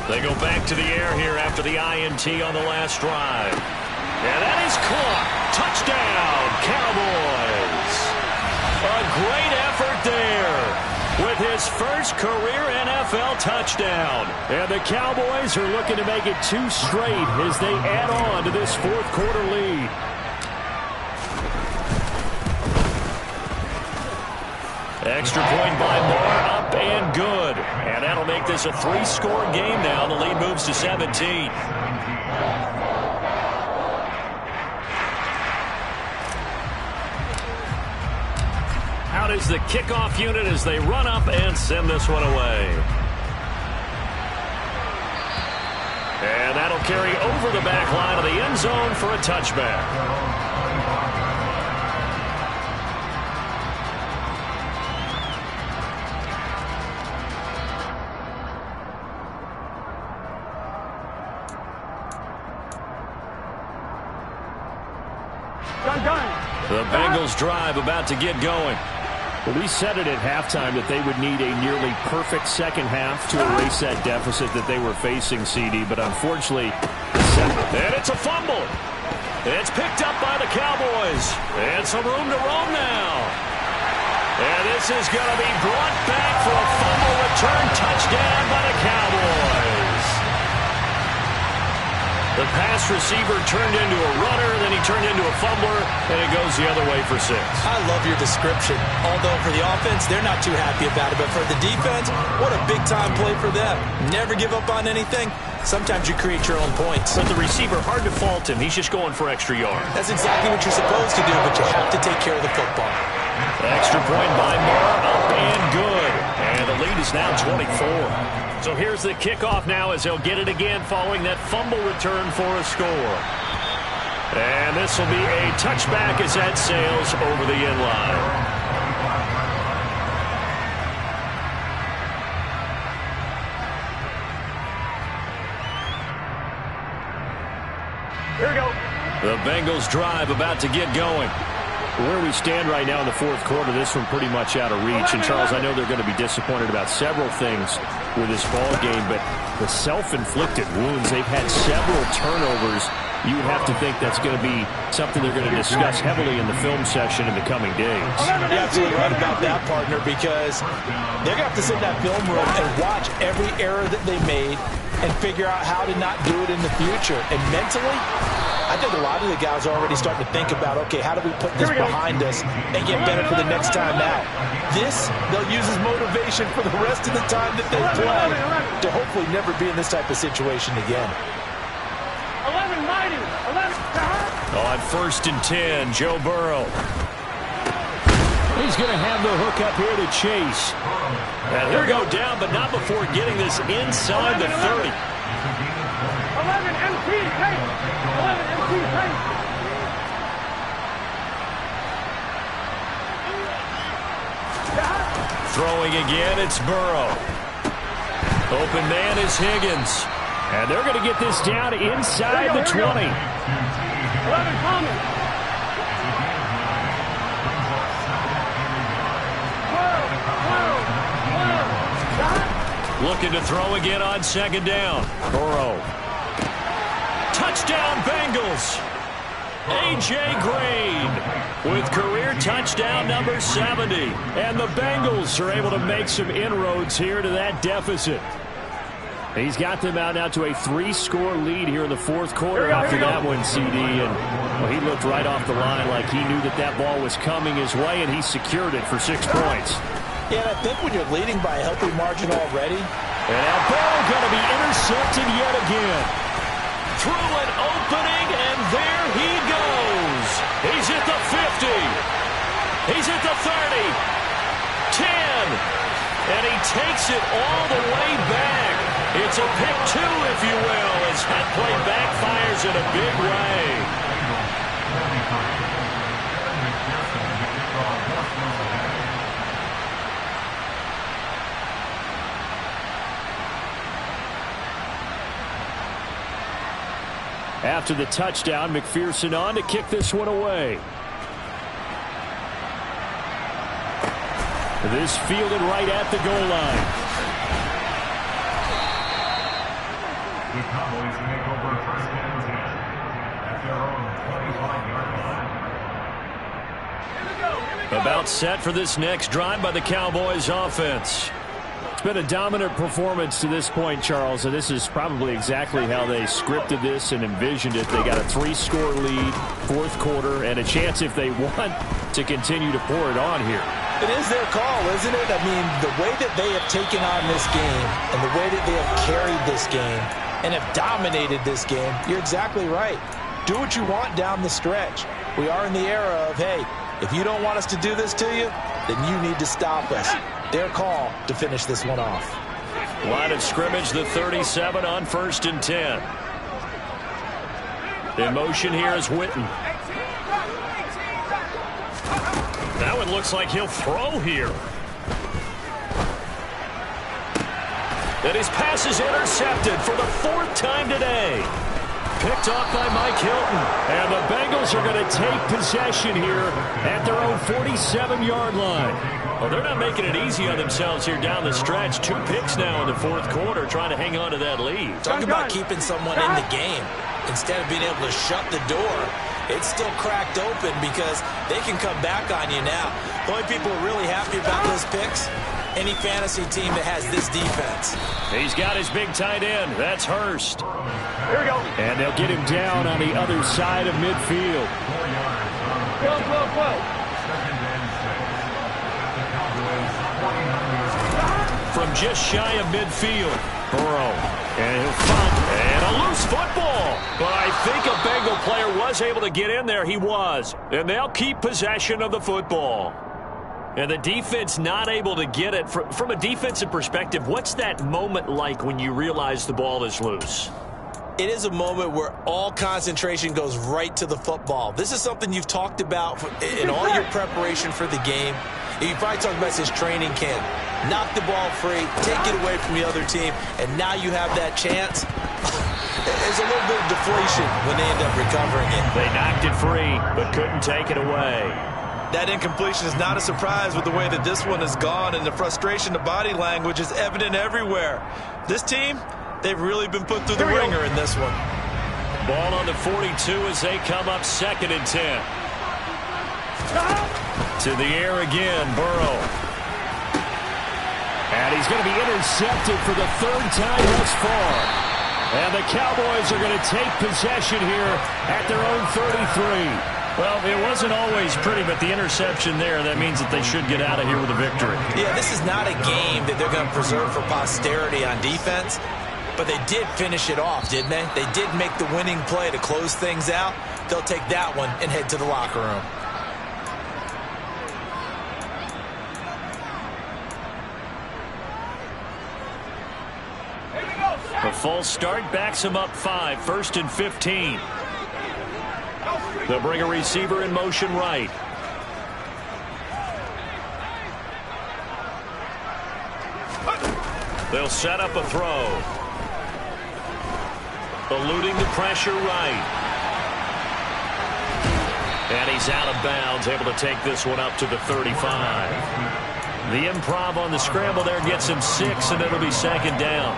They go back to the air here after the INT on the last drive. And that is caught. Touchdown, Cowboys. A great effort there. with his first career NFL touchdown. And the Cowboys are looking to make it 2 straight as they add on to this fourth quarter lead. Extra point by Moore, up and good. And that'll make this a 3-score game now. The lead moves to 17. Out is the kickoff unit as they run up and send this one away. And that'll carry over the back line of the end zone for a touchback. The Bengals drive about to get going. Well, we said it at halftime that they would need a nearly perfect second half to erase that deficit that they were facing, CD, but unfortunately, and it's a fumble. It's picked up by the Cowboys. And some room to roam now. And this is going to be brought back for a fumble return touchdown by the Cowboys. The pass receiver turned into a runner, then he turned into a fumbler, and it goes the other way for 6. I love your description. Although for the offense, they're not too happy about it. But for the defense, what a big-time play for them. Never give up on anything. Sometimes you create your own points. But the receiver, hard to fault him. He's just going for extra yards. That's exactly what you're supposed to do, but you have to take care of the football. Extra point by Moore, up and good. And the lead is now 24. So here's the kickoff now as they'll get it again following that fumble return for a score. And this will be a touchback as that sails over the end line. Here we go. The Bengals drive about to get going. where we stand right now in the fourth quarter, this one pretty much out of reach. And, Charles, I know they're going to be disappointed about several things with this ball game, but the self-inflicted wounds, they've had several turnovers. You would have to think that's going to be something they're going to discuss heavily in the film session in the coming days. You're absolutely right about that, partner, because they're going to have to sit in that film room and watch every error that they made and figure out how to not do it in the future. And mentally, I think a lot of the guys are already starting to think about, okay, how do we put this behind us and get better for the next time out? This, they'll use as motivation for the rest of the time that they play to hopefully never be in this type of situation again. 11 mighty. 11. On 1st and 10, Joe Burrow. He's going to have the hook up here to Chase. And he'll go down, but not before getting this inside the 30. 11 MT tape. 11 MT tape. Throwing again, it's Burrow. Open man is Higgins. And they're going to get this down inside the 20. 11 coming. 12. Looking to throw again on 2nd down. Burrow. Touchdown Bengals. A.J. Green with career touchdown number 70. And the Bengals are able to make some inroads here to that deficit. He's got them out now to a 3-score lead here in the fourth quarter after that one, CD. And well, he looked right off the line like he knew that that ball was coming his way, and he secured it for 6 points. Yeah, and I think when you're leading by a healthy margin already. And now Burrow going to be intercepted yet again. Through an opening, and there he goes. He's at the 50. He's at the 30. 10. And he takes it all the way back. It's a pick 2, if you will, as that play backfires in a big way. After the touchdown, McPherson on to kick this one away. This fielded right at the goal line. The Cowboys take over 1st and 10 at their own 25-yard line. Here we go. About set for this next drive by the Cowboys offense. It's been a dominant performance to this point, Charles, and this is probably exactly how they scripted this and envisioned it. They got a 3-score lead, fourth quarter, and a chance, if they want, to continue to pour it on here. It is their call, isn't it? I mean, the way that they have taken on this game and the way that they have carried this game and have dominated this game, you're exactly right. Do what you want down the stretch. We are in the era of, hey, if you don't want us to do this to you, then you need to stop us. Their call to finish this one off. Line of scrimmage, the 37 on 1st and 10. In motion here is Witten. That one looks like he'll throw here. And his pass is intercepted for the 4th time today. Picked off by Mike Hilton. And the Bengals are going to take possession here at their own 47-yard line. Well, they're not making it easy on themselves here down the stretch. 2 picks now in the 4th quarter, trying to hang on to that lead. Talk about keeping someone in the game. Instead of being able to shut the door, it's still cracked open because they can come back on you now. The only people who are really happy about those picks, any fantasy team that has this defense. He's got his big tight end. That's Hurst. Here we go. And they'll get him down on the other side of midfield. Go. From just shy of midfield, Burrow. And he'll fumble. And a loose football. But I think a Bengal player was able to get in there. He was. And they'll keep possession of the football. And the defense not able to get it. From a defensive perspective, what's that moment like when you realize the ball is loose? It is a moment where all concentration goes right to the football. This is something you've talked about in all your preparation for the game. You probably talked about this training camp. Knock the ball free, take it away from the other team, and now you have that chance. There's a little bit of deflation when they end up recovering it. They knocked it free, but couldn't take it away. That incompletion is not a surprise with the way that this one has gone, and the frustration, the body language is evident everywhere. This team, they've really been put through the ringer in this one. Ball on the 42 as they come up 2nd and 10. To the air again, Burrow. And he's going to be intercepted for the 3rd time thus far. And the Cowboys are going to take possession here at their own 33. Well, it wasn't always pretty, but the interception there, that means that they should get out of here with a victory. Yeah, this is not a game that they're going to preserve for posterity on defense, but they did finish it off, didn't they? They did make the winning play to close things out. They'll take that one and head to the locker room. The false start backs him up 5, 1st and 15. They'll bring a receiver in motion right. They'll set up a throw. Eluding the pressure right. And he's out of bounds, able to take this one up to the 35. The improv on the scramble there gets him 6, and it'll be 2nd down.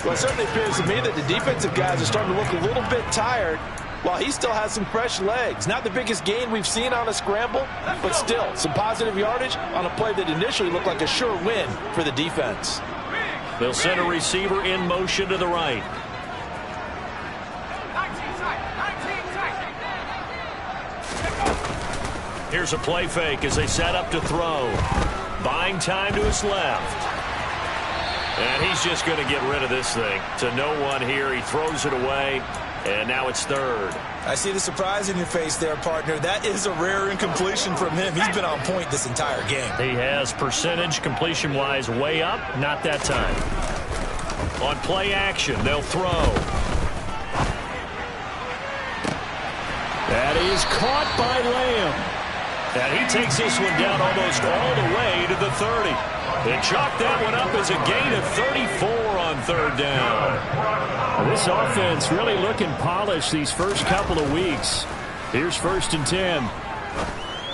Well, it certainly appears to me that the defensive guys are starting to look a little bit tired while he still has some fresh legs. Not the biggest gain we've seen on a scramble, but still some positive yardage on a play that initially looked like a sure win for the defense. They'll send a receiver in motion to the right. Here's a play fake as they set up to throw. Buying time to his left. And he's just going to get rid of this thing. To no one here. He throws it away. And now it's 3rd. I see the surprise in your face there, partner. That is a rare incompletion from him. He's been on point this entire game. He has percentage completion-wise way up. Not that time. On play action, they'll throw. That is caught by Lamb. And he takes this one down almost all the way to the 30. And chalk that one up as a gain of 34 on 3rd down. This offense really looking polished these first couple of weeks. Here's 1st and 10.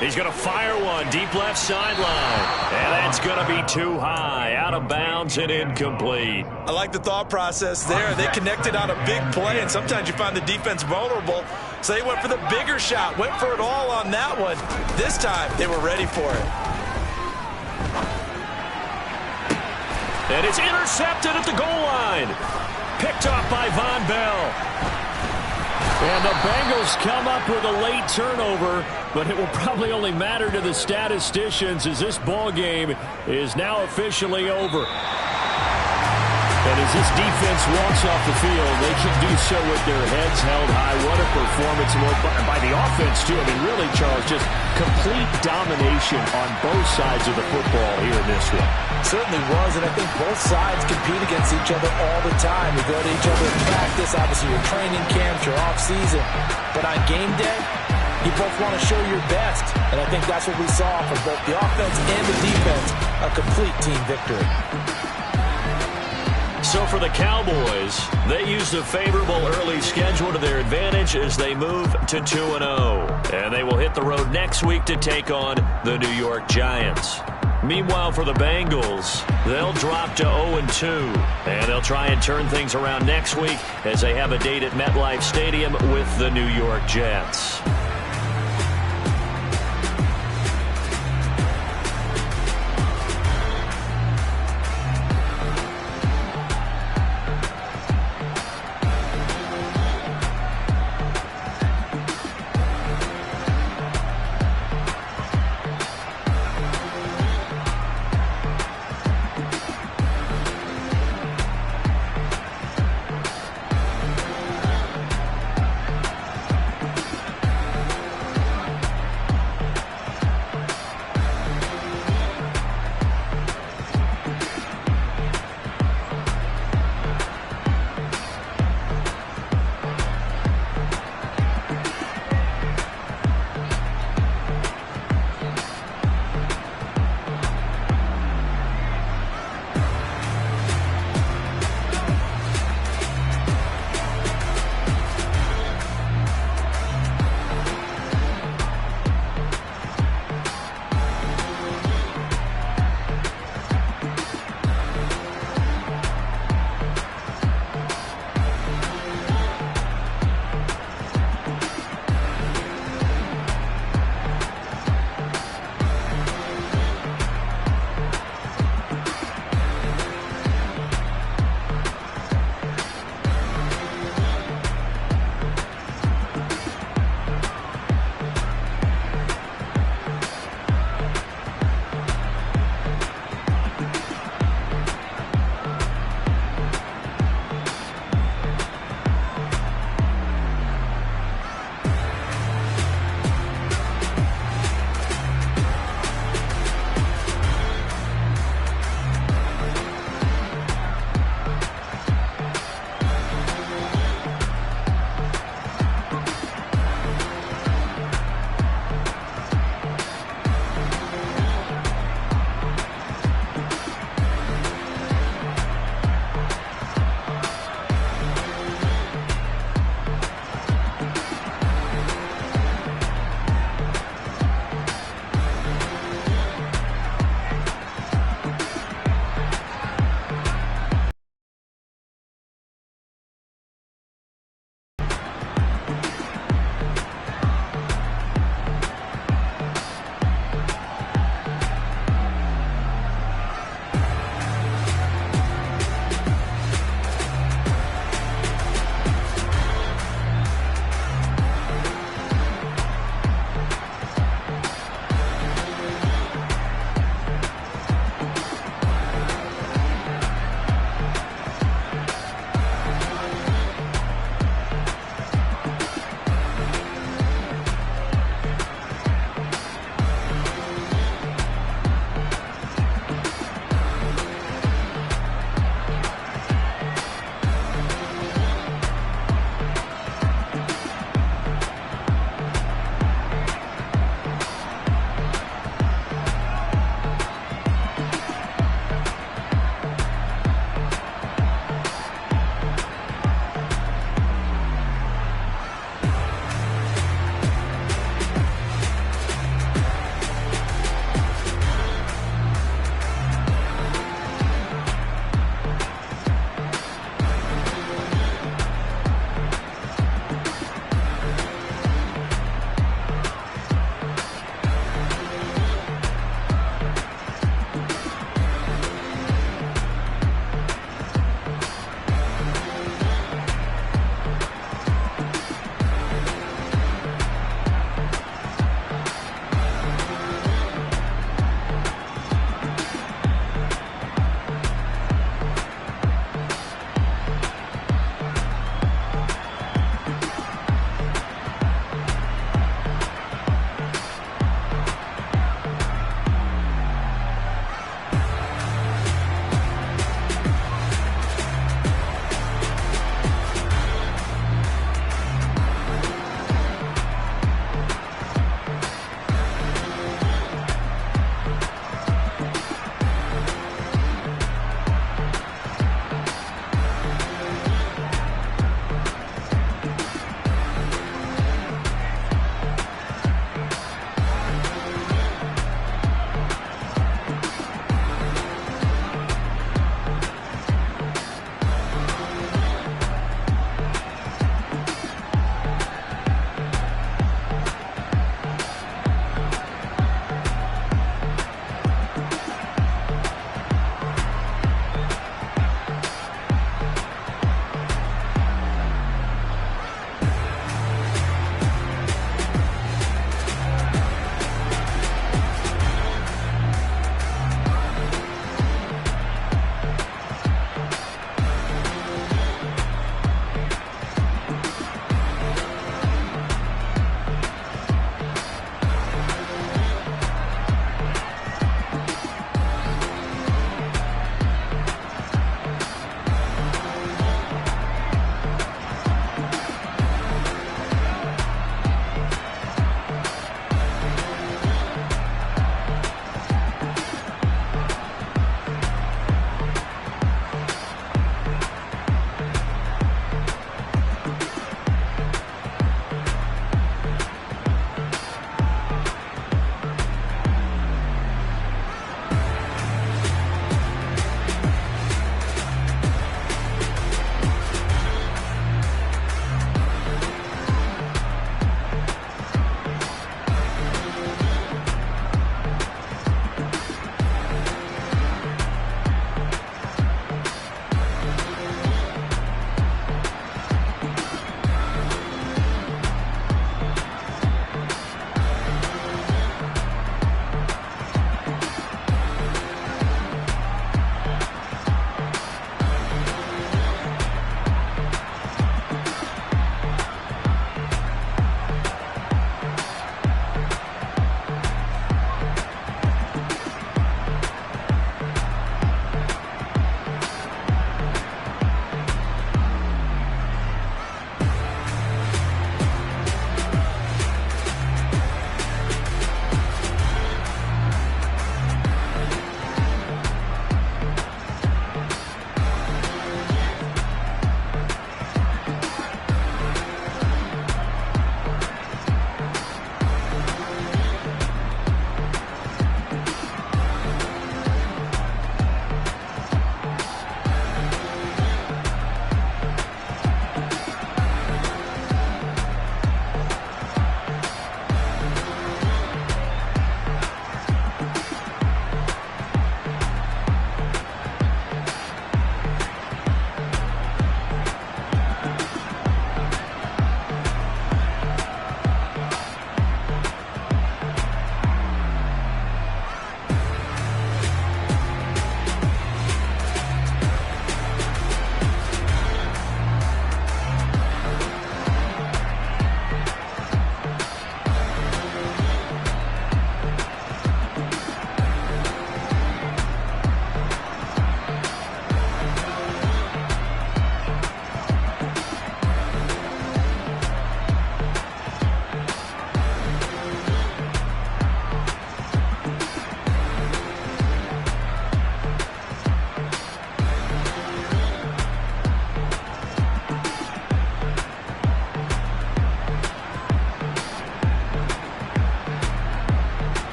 He's going to fire one deep left sideline. And that's going to be too high. Out of bounds and incomplete. I like the thought process there. They connected on a big play, and sometimes you find the defense vulnerable So they went for the bigger shot, went for it all on that one. This time, they were ready for it. And it's intercepted at the goal line. Picked off by Von Bell. And the Bengals come up with a late turnover, but it will probably only matter to the statisticians as this ball game is now officially over. And as this defense walks off the field, they can do so with their heads held high. What a performance by the offense, too. I mean, really, Charles, just complete domination on both sides of the football here in this one. Certainly was, and I think both sides compete against each other all the time. You go to each other in practice, obviously your training camps, your off-season. But on game day, you both want to show your best. And I think that's what we saw from both the offense and the defense, a complete team victory. So for the Cowboys, they used a favorable early schedule to their advantage as they move to 2-0. And they will hit the road next week to take on the New York Giants. Meanwhile, for the Bengals, they'll drop to 0-2. And they'll try and turn things around next week as they have a date at MetLife Stadium with the New York Jets.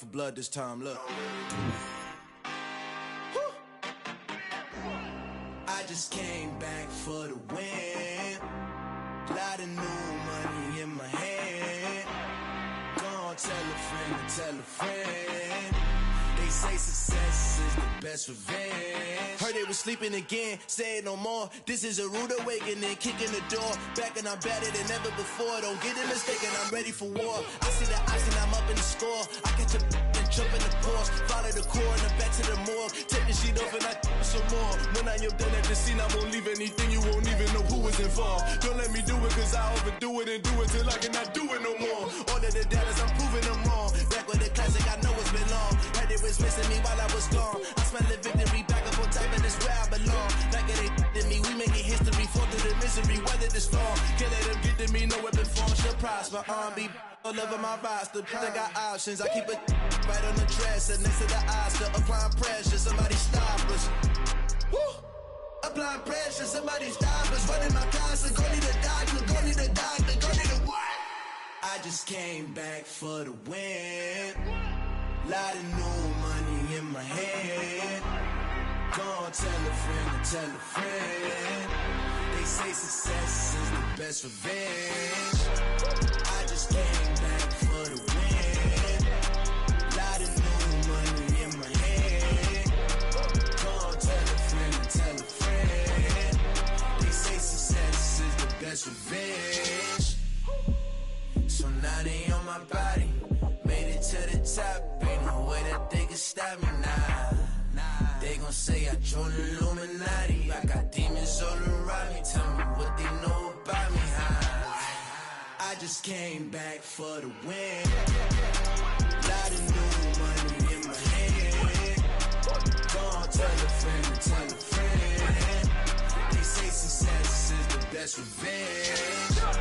for blood this time, look. I just came back for the win. Lot of new money in my hand. Gonna tell a friend to tell a friend. They say success is the best revenge. Heard they was sleeping again, say it no more. This is a rude awakening, kicking the door. Back and I'm better than ever before. Don't get it mistaken, I'm ready for war. I see the option, I'm up in the score. I catch a and jump in the course. Follow the core and then back to the morgue. Take the sheet off and I some more. When I am done at the scene, I won't leave anything. You won't even know who was involved. Don't let me do it, cause I overdo it and do it till I cannot do it no more. All of the doubters, I'm proving them wrong. Back with the classic, I know it's been long. Had it was missing me while I was gone. I smell the victory back up on top, and it's where I belong. Like it ain't to me, we making history. Fall through the misery, weather the storm. Can't let them get to me, no weapon form shall prosper. Be all over my roster, I got options. I keep it right on the dresser, next to the Oscar. Applying pressure, somebody stop us. Woo! Applying pressure, somebody stop us. Running my closet, go need a doctor, go need a doctor, go need a what? I just came back for the win. Lot of new money in my hand. Gonna tell a friend to tell a friend. They say success is the best revenge. I just came back for the win. Lot of new money in my hand. Gonna tell a friend to tell a friend. They say success is the best revenge. So now they on my body. Made it to the top. Ain't no way that they can stop me now. They gon' say I joined the Illuminati. I got demons all around me. Tell me what they know about me, huh? I just came back for the win.